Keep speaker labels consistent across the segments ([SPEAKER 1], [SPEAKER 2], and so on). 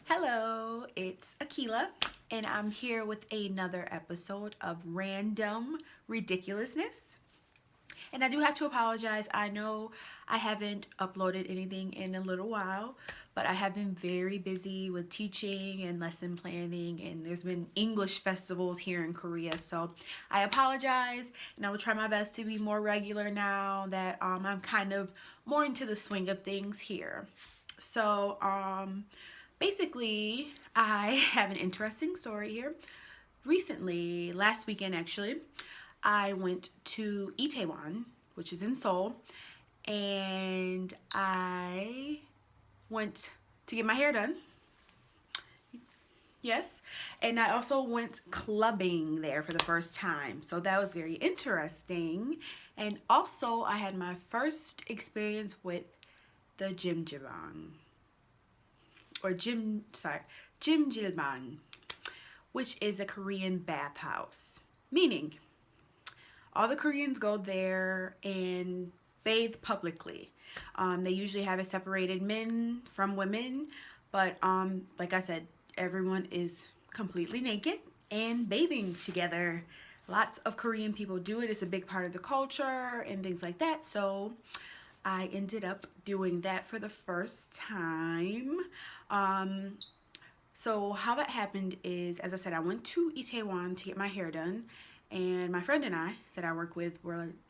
[SPEAKER 1] Hello, it's Akila, and I'm here with another episode of Random Ridiculousness. And I do have to apologize. I know I haven't uploaded anything in a little while, but I have been very busy with teaching and lesson planning, and there's been English festivals here in Korea. So I apologize, and I will try my best to be more regular now that I'm kind of more into the swing of things here. So, basically, I have an interesting story here. Recently, last weekend actually, I went to Itaewon, which is in Seoul, and I went to get my hair done. Yes, and I also went clubbing there for the first time. So that was very interesting. And also, I had my first experience with the jimjilbang or jimjilbang, which is a Korean bathhouse. Meaning, all the Koreans go there and bathe publicly. They usually have it separated men from women, but like I said, everyone is completely naked and bathing together. Lots of Korean people do it. It's a big part of the culture and things like that. So I ended up doing that for the first time. So how that happened is, as I said, I went to Itaewon to get my hair done, and my friend and I that I work with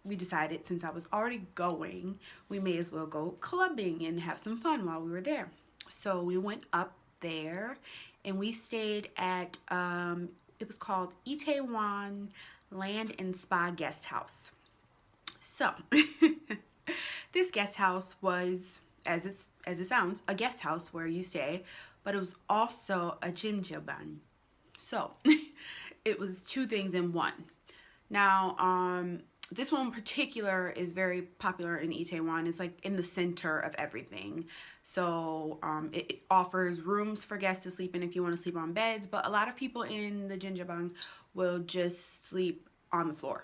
[SPEAKER 1] we decided, since I was already going, we may as well go clubbing and have some fun while we were there. So we went up there and we stayed at it was called Itaewon Land and Spa Guest House. So this guest house was, as it sounds, a guest house where you stay, but it was also a jimjilbang. So it was two things in one. Now, this one in particular is very popular in Itaewon. It's like in the center of everything. So it offers rooms for guests to sleep in if you want to sleep on beds, but a lot of people in the jimjilbang will just sleep on the floor.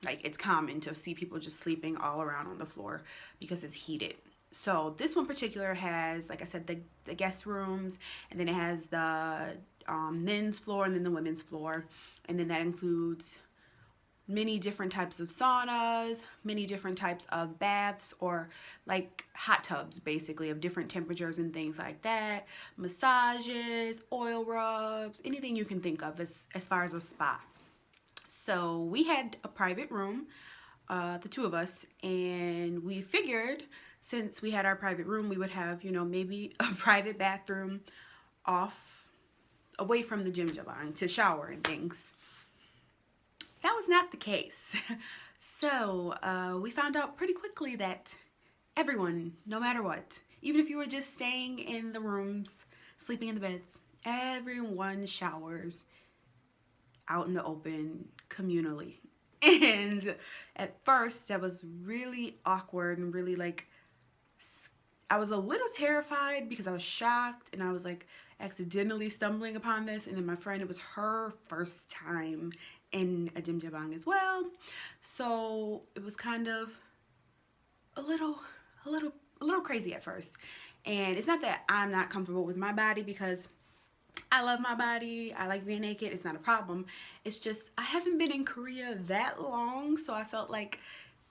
[SPEAKER 1] Like, it's common to see people just sleeping all around on the floor because it's heated. So this one particular has, like I said, the guest rooms, and then it has the men's floor and then the women's floor. And then that includes many different types of saunas, many different types of baths, or like hot tubs basically of different temperatures and things like that, massages, oil rubs, anything you can think of as far as a spa. So we had a private room, the two of us, and we figured since we had our private room, we would have, maybe a private bathroom away from the jimjilbang to shower and things. That was not the case. So we found out pretty quickly that everyone, no matter what, even if you were just staying in the rooms, sleeping in the beds, everyone showers out in the open communally. And at first that was really awkward and really I was a little terrified because I was shocked and I was like accidentally stumbling upon this. And then my friend, it was her first time in a jimjilbang as well. So it was kind of a little crazy at first. And it's not that I'm not comfortable with my body, because I love my body. I like being naked. It's not a problem. It's just I haven't been in Korea that long, so I felt like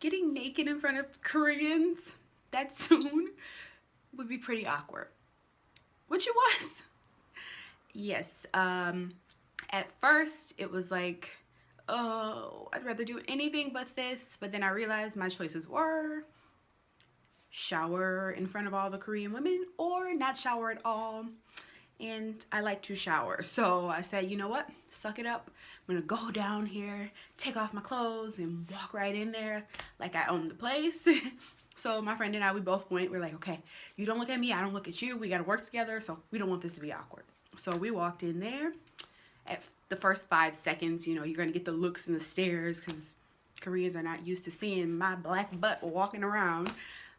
[SPEAKER 1] getting naked in front of Koreans that soon would be pretty awkward. Which it was. Yes. At first, it was like, oh, I'd rather do anything but this. But then I realized my choices were shower in front of all the Korean women or not shower at all. And I like to shower. So I said, you know what? Suck it up. I'm going to go down here, take off my clothes, and walk right in there like I own the place. So my friend and I, we both went. We're like, okay, you don't look at me, I don't look at you. We got to work together, so we don't want this to be awkward. So we walked in there. At the first 5 seconds, you're going to get the looks and the stares because Koreans are not used to seeing my black butt walking around.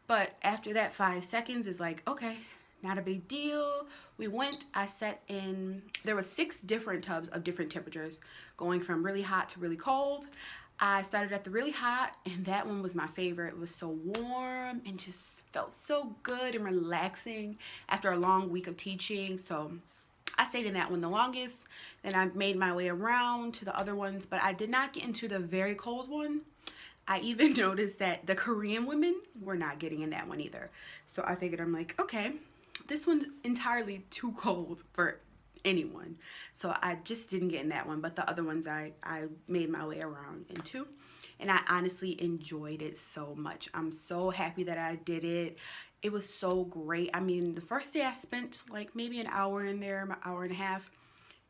[SPEAKER 1] But after that 5 seconds, it's like, okay, not a big deal. We went, I sat in, there were 6 different tubs of different temperatures, going from really hot to really cold. I started at the really hot, and that one was my favorite. It was so warm and just felt so good and relaxing after a long week of teaching. So I stayed in that one the longest. Then I made my way around to the other ones, but I did not get into the very cold one. I even noticed that the Korean women were not getting in that one either. So I figured, I'm like, okay, this one's entirely too cold for anyone. So I just didn't get in that one, but the other ones I made my way around into. And I honestly enjoyed it so much. I'm so happy that I did it. It was so great. I mean, the first day I spent like maybe an hour in there, an hour and a half.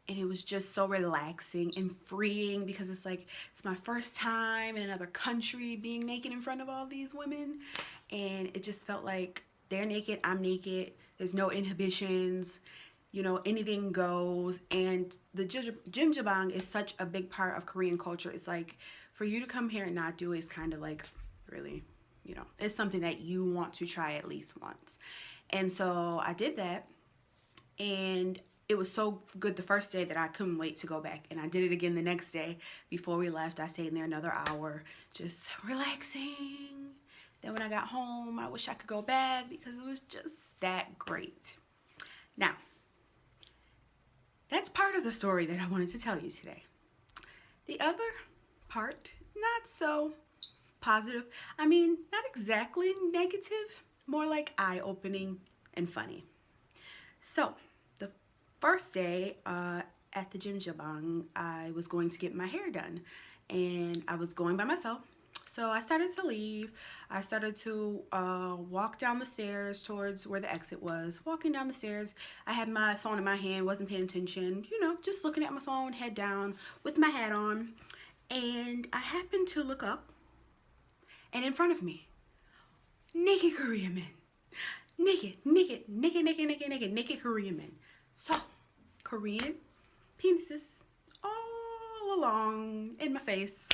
[SPEAKER 1] And it was just so relaxing and freeing because it's like, it's my first time in another country being naked in front of all these women. And it just felt like they're naked, I'm naked. There's no inhibitions, you know, anything goes. And the jimjilbang is such a big part of Korean culture. It's like, for you to come here and not do it is kind of like, really, you know, it's something that you want to try at least once. And so I did that. And it was so good the first day that I couldn't wait to go back. And I did it again the next day. Before we left, I stayed in there another hour, just relaxing. Then when I got home, I wish I could go back because it was just that great. Now, that's part of the story that I wanted to tell you today. The other part, not so positive. I mean, not exactly negative, more like eye-opening and funny. So, the first day at the jimjilbang, I was going to get my hair done, and I was going by myself. So I started to leave. I started to walk down the stairs towards where the exit was. Walking down the stairs, I had my phone in my hand, wasn't paying attention, you know, just looking at my phone, head down, with my hat on. And I happened to look up, and in front of me, naked Korean men. Naked Korean men. So, Korean penises all along in my face.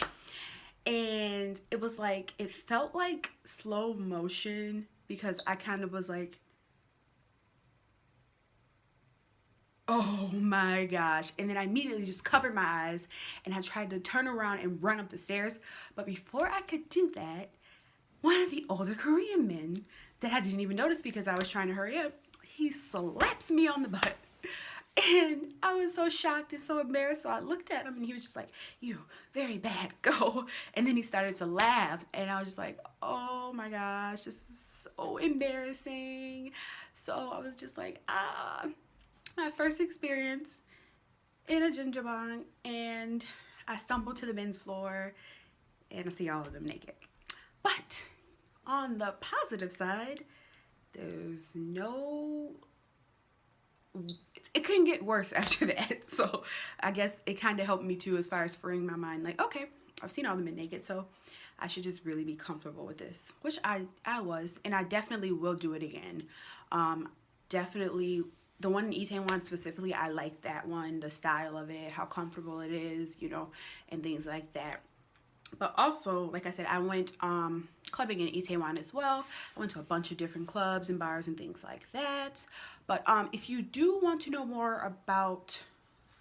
[SPEAKER 1] And it was like, it felt like slow motion because I kind of was like, oh my gosh. And then I immediately just covered my eyes and I tried to turn around and run up the stairs. But before I could do that, one of the older Korean men that I didn't even notice because I was trying to hurry up, he slaps me on the butt. And I was so shocked and so embarrassed. So I looked at him and he was just like, you, very bad, go. And then he started to laugh. And I was just like, oh my gosh, this is so embarrassing. So I was just like, my first experience in a jimjilbang. And I stumbled to the men's floor and I see all of them naked. But on the positive side, there's no... It couldn't get worse after that. So I guess it kind of helped me too as far as freeing my mind. Like, okay, I've seen all the men naked, so I should just really be comfortable with this. Which I was, and I definitely will do it again. Definitely, the one in Itaewon specifically, I like that one. The style of it, how comfortable it is, you know, and things like that. But also, like I said, I went clubbing in Itaewon as well. I went to a bunch of different clubs and bars and things like that. But if you do want to know more about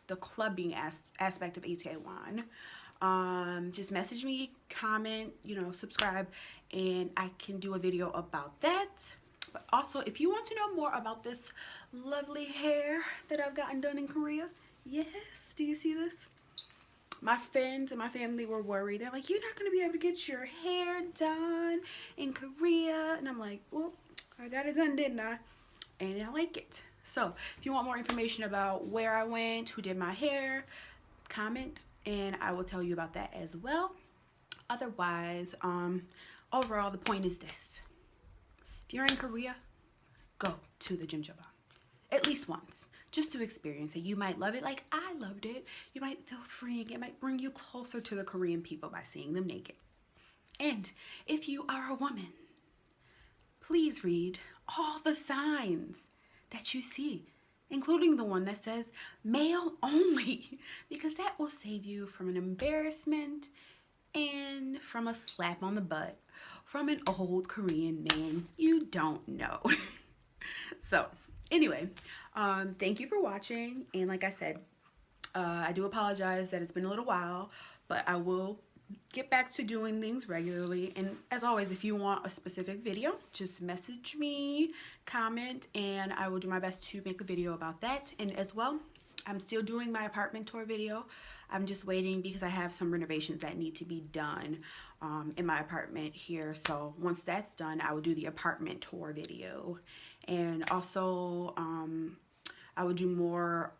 [SPEAKER 1] the clubbing aspect of Itaewon, just message me, comment, you know, subscribe, and I can do a video about that. But also, if you want to know more about this lovely hair that I've gotten done in Korea, yes, do you see this? My friends and my family were worried. They're like, you're not going to be able to get your hair done in Korea. And I'm like, well, I got it done, didn't I? And I like it. So if you want more information about where I went, who did my hair, comment and I will tell you about that as well. Otherwise, overall, the point is this. If you're in Korea, go to the jimjilbang. At least once, just to experience it. You might love it like I loved it. You might feel freeing. It might bring you closer to the Korean people by seeing them naked. And if you are a woman, please read all the signs that you see, including the one that says male only, because that will save you from an embarrassment and from a slap on the butt from an old Korean man you don't know. So anyway, thank you for watching. And like I said, I do apologize that it's been a little while, but I will get back to doing things regularly. And as always, if you want a specific video, just message me, comment, and I will do my best to make a video about that. And as well, I'm still doing my apartment tour video. I'm just waiting because I have some renovations that need to be done in my apartment here. So once that's done, I will do the apartment tour video. And also, I will do more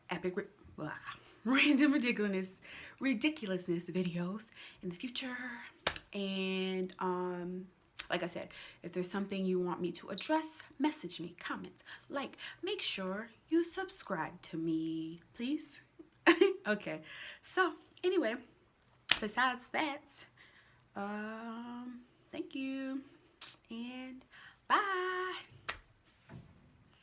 [SPEAKER 1] random ridiculousness videos in the future. And like I said, if there's something you want me to address, message me, comment, like, make sure you subscribe to me, please. Okay, so anyway, besides that, thank you and bye.